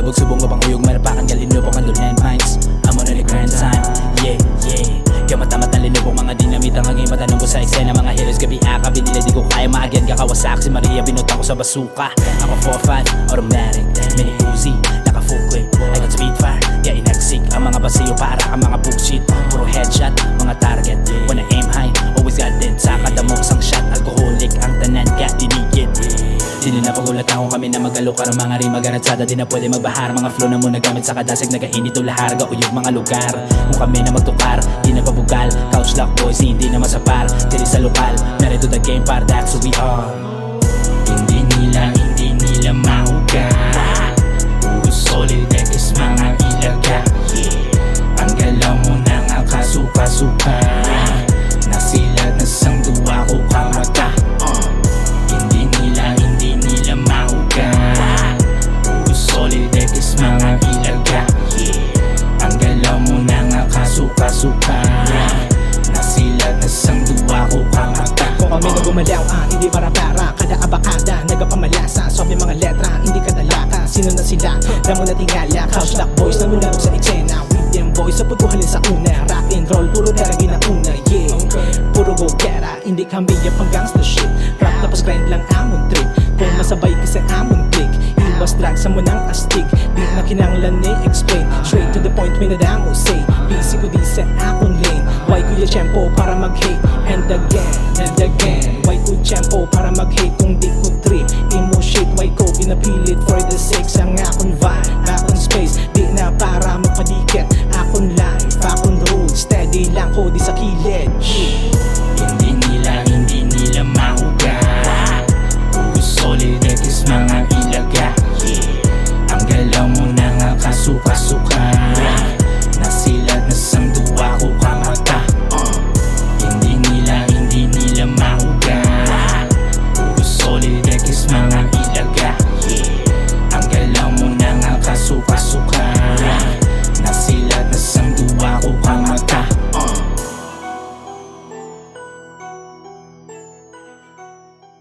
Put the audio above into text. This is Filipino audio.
Huwag subong ka pang uyog, marapakan galino pang kandol landmines. Amo na ni grand time, yeah, yeah. Kaya matamat na linubong mga dinamit ang hangin matanong ko sa eksena. Mga heroes gabi akabin nila di ko kaya maagyan kakawasak. Si Maria binutang ko sa basuka. Ako 4-5, automatic, mini Uzi, naka-full clip. I got speed fire, kaya inagsik ang mga basiyo para ang mga bullshit. Puro headshot, mga target. When I aim high, always got dead. Sa kada mo isang shot, alcoholic ang tanan ka dinigit. Di na pagulat ako kami na magalok ang mga rima garantsada. Di na pwede magbahar mga flow na muna gamit sa kadasig. Nagainit o lahar, gauyog mga lugar. Kung kami na magtukar, di na pabugal. Couch lock boys, hindi na masapar. Dili sa lokal, married to the game, par that's who we are. Hindi nila mahuga. Puro solid nekis mga ilaga. Ang galaw mo na nga kasuka-suka. Nasilat na sang duwa ko kamata. Hindi nila mahuga. Puro solid nekis mga ilaga. Ang galaw mo na nga kasuka-suka. Nasilat na sang duwa ko kamata. Kung kami na gumalaw, hindi para-para. Kada abakada, nagapamalasa. Sobrang mga letra, hindi ka talaka. Sino na sila? Damo na tingala. Couch lock boys na nunarog sa eksena. With them boys, sa pagkuhalin sa una. Rock and roll, puro pera ginauna, yeah. Puro go-gera, hindi kami pang gangster shit. Rap tapos grind lang amon trip. Kung masabay ka sa amon click, iwas drugs sa munang astig. Di na kinanglan ni-explain. Straight to the point, may nadamo say. Busy ko di sa akong lane. Why kuya tiyempo para mag-hate? And again, why ko tiyempo para mag-hate? Kung di ko trip, emo shit, why ko